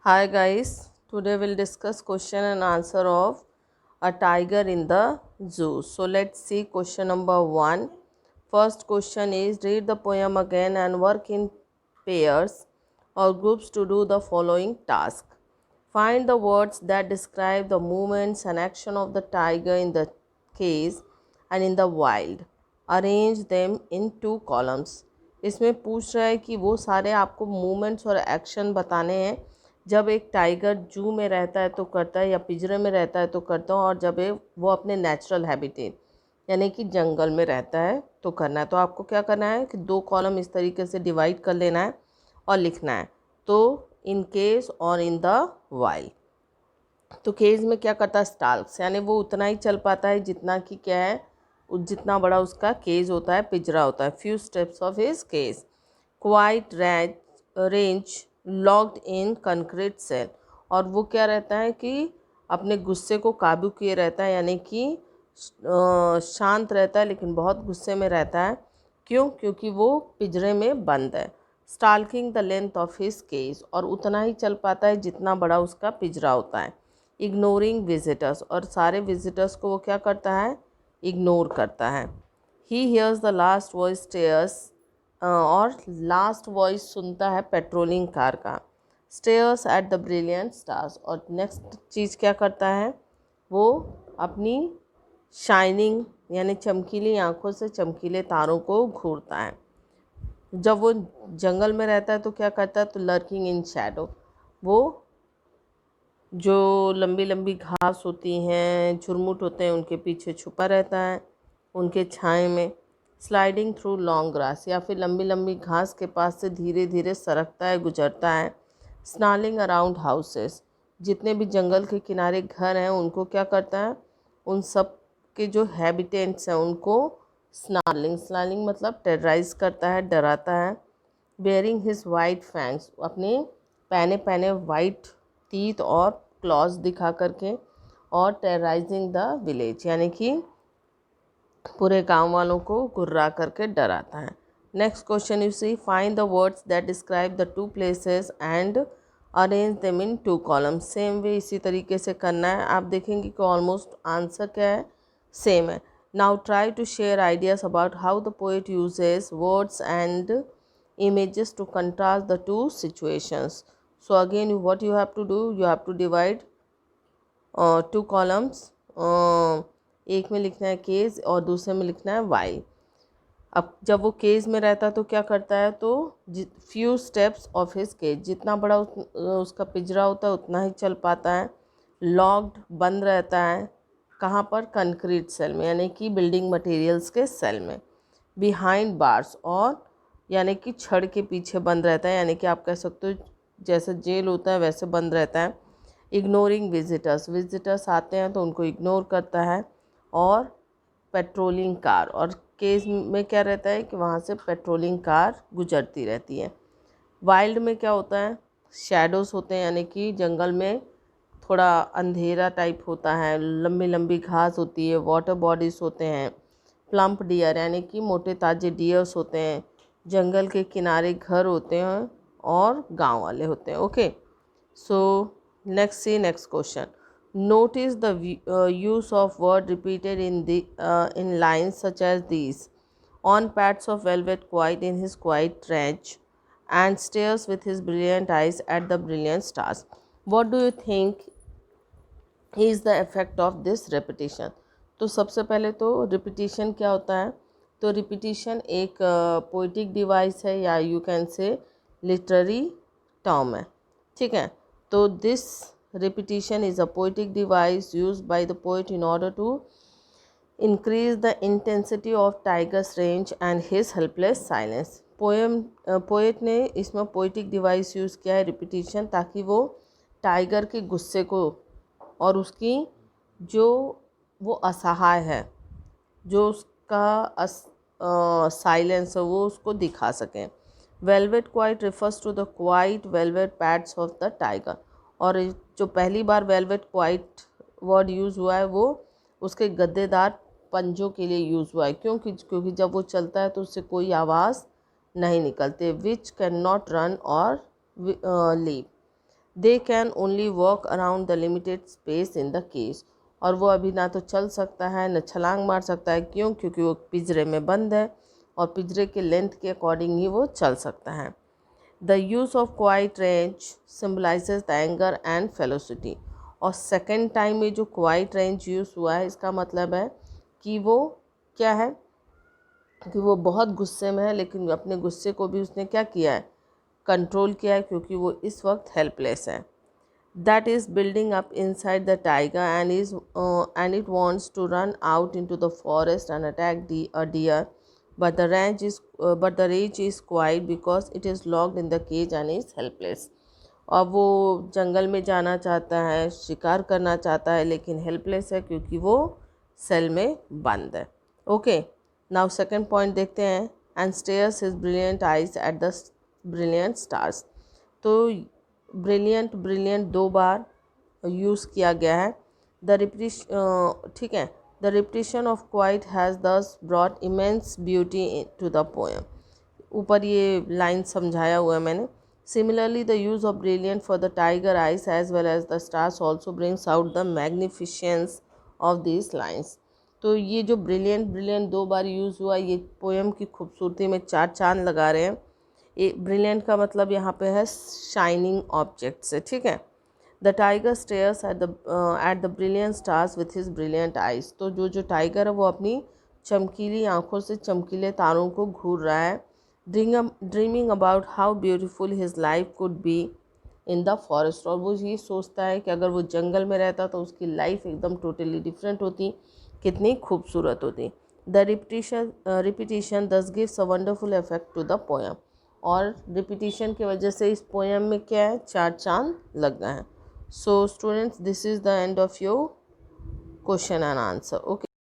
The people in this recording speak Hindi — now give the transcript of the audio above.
Hi guys, today we'll discuss question and answer of a tiger in the zoo. So let's see question number 1. First question is read the poem again and work in pairs or groups to do the following task. Find the words that describe the movements and action of the tiger in the cage and in the wild. Arrange them in two columns. इसमें पूछ रहा है कि वो सारे आपको मूवमेंट्स और एक्शन बताने हैं जब एक टाइगर जू में रहता है तो करता है या पिंजरे में रहता है तो करता है, और जब वो अपने नेचुरल हैबिटेट यानी कि जंगल में रहता है तो करना है। तो आपको क्या करना है कि दो कॉलम इस तरीके से डिवाइड कर लेना है और लिखना है। तो इन केस और इन द वाइल्ड। तो केज में क्या करता है, स्टाल्क्स, यानी वो उतना ही चल पाता है जितना कि क्या है, जितना बड़ा उसका केज होता है, पिंजरा होता है। Few steps of his cage. Quiet rage locked in concrete cell, और वो क्या रहता है कि अपने गुस्से को काबू किए रहता है, यानी कि शांत रहता है लेकिन बहुत गुस्से में रहता है। क्यों? क्योंकि वो पिंजरे में बंद है। Stalking the length of his cage, और उतना ही चल पाता है जितना बड़ा उसका पिंजरा होता है। इग्नोरिंग विजिटर्स, और सारे विजिटर्स को वो क्या करता है, इग्नोर करता है। He hears the last voice stairs, और लास्ट वॉइस सुनता है पेट्रोलिंग कार का। Stairs eight the brilliant stars, और नेक्स्ट चीज़ क्या करता है, वो अपनी शाइनिंग यानी चमकीली आँखों से चमकीले तारों को घूरता है। जब वो जंगल में रहता है तो क्या करता है, तो लर्किंग इन शैडो, वो जो लंबी लंबी घास होती हैं, झुरमुट होते हैं, उनके पीछे छुपा रहता है, उनके छाए में। स्लाइडिंग थ्रू लॉन्ग ग्रास, या फिर लंबी लंबी घास के पास से धीरे धीरे सरकता है, गुजरता है। स्नालिंग अराउंड हाउसेस, जितने भी जंगल के किनारे घर हैं उनको क्या करता है, उन सब के जो हैबिटेंट्स हैं उनको स्नार्लिंग, स्नार्लिंग मतलब टेरराइज करता है, डराता है। बेयरिंग हिज वाइट फैंग्स, अपने पहने पहने वाइट टीथ और क्लॉज दिखा करके, और टेरराइजिंग द विलेज, यानी कि पूरे गांव वालों को गुर्रा करके डराता है। Next question you see, find the words that describe the two places and arrange them in two columns. Same way इसी तरीके से करना है। आप देखेंगे कि ऑलमोस्ट आंसर क्या है, सेम है। Now try to share ideas about how the poet uses words and images to contrast the two situations. So again what you have to do, you have to divide two columns. एक में लिखना है केज और दूसरे में लिखना है वाई। अब जब वो केज में रहता है तो क्या करता है, तो few steps of his cage, जितना बड़ा उसका पिंजरा होता है उतना ही चल पाता है। लॉक्ड, बंद रहता है, कहाँ पर, कंक्रीट सेल में, यानी कि बिल्डिंग मटेरियल्स के सेल में। बिहाइंड बार्स, और यानी कि छड़ के पीछे बंद रहता है, यानी कि आप कह सकते हो जैसे जेल होता है वैसे बंद रहता है। इग्नोरिंग विजिटर्स, विजिटर्स आते हैं तो उनको इग्नोर करता है। और पेट्रोलिंग कार, और केस में क्या रहता है कि वहाँ से पेट्रोलिंग कार गुजरती रहती है। वाइल्ड में क्या होता है, शैडोज़ होते हैं, यानी कि जंगल में थोड़ा अंधेरा टाइप होता है, लंबी लंबी घास होती है, वाटर बॉडीज़ होते हैं। प्लम्प डियर, यानी कि मोटे ताजे डियर्स होते हैं। जंगल के किनारे घर होते हैं और गांव वाले होते हैं। Okay, so next see next question. Notice the use of word repeated in lines such as these. On pats of velvet quiet in his quiet trench, and stares with his brilliant eyes at the brilliant stars. What do you think is the effect of this repetition? तो सबसे पहले तो रिपीटिशन क्या होता है, तो रिपीटिशन एक पोइटिक डिवाइस है, या you can say literary term है। ठीक है, तो this repetition is a poetic device used by the poet in order to increase the intensity of tiger's rage and his helpless silence. Poet ने इसमें पोइटिक डिवाइस यूज़ किया है रिपीटिशन, ताकि वो टाइगर के गुस्से को और उसकी जो वो असहाय है, जो उसका साइलेंस है, वो उसको दिखा सकें। Velvet quiet refers to the quiet velvet pads of the tiger, और जो पहली बार वेलवेट क्वाइट वर्ड यूज़ हुआ है वो उसके गद्देदार पंजों के लिए यूज़ हुआ है। क्योंकि जब वो चलता है तो उससे कोई आवाज़ नहीं निकलते। Which can not run or leave. They can only walk around the limited space in the cage. और वो अभी ना तो चल सकता है न छलांग मार सकता है। क्यों? क्योंकि वो पिंजरे में बंद है और पिंजरे के लेंथ के अकॉर्डिंग ही वो चल सकता है। The use of quite range symbolises the anger and felicity. और सेकेंड टाइम में जो क्वाइट रेंज यूज़ हुआ है, इसका मतलब है कि वो क्या है कि वो बहुत गुस्से में है, लेकिन अपने गुस्से को भी उसने क्या किया है, कंट्रोल किया है, क्योंकि वो इस वक्त हेल्पलेस है। That is building up inside the tiger and it wants to run out into the forest and attack a deer, but the rage is quiet because it is locked in the cage and is helpless। और वो जंगल में जाना चाहता है, शिकार करना चाहता है, लेकिन हेल्पलेस है क्योंकि वो सेल में बंद है। ओके, नाउ सेकंड पॉइंट देखते हैं। And stares his brilliant eyes at the brilliant stars. तो ब्रिलियंट 2 बार यूज़ किया गया है। ठीक है, the repetition of quite has thus brought immense beauty to the poem. ऊपर ये लाइन समझाया हुआ है मैंने। Similarly the use of brilliant for the tiger eyes as well as the stars also brings out the magnificence of this lines. तो ये जो ब्रिलियंट 2 बार यूज़ हुआ, ये पोएम की खूबसूरती में 4 चांद लगा रहे हैं। ये ब्रिलियंट का मतलब यहाँ पे है शाइनिंग ऑब्जेक्ट से। ठीक है, the tiger stairs eight the brilliant stars with his brilliant eyes. तो जो टाइगर है वो अपनी चमकीली आंखों से चमकीले तारों को घूर रहा है, dreaming about how beautiful his life could be in the forest. और वो ये सोचता है कि अगर वो जंगल में रहता तो उसकी लाइफ एकदम टोटली डिफरेंट होती, कितनी खूबसूरत होती। The repetition thus gives a wonderful effect to the poem. और रिपीटिशन की वजह से इस पोएम में क्या है, 4 चांद लग गए हैं। So students, this is the end of your question and answer. Okay.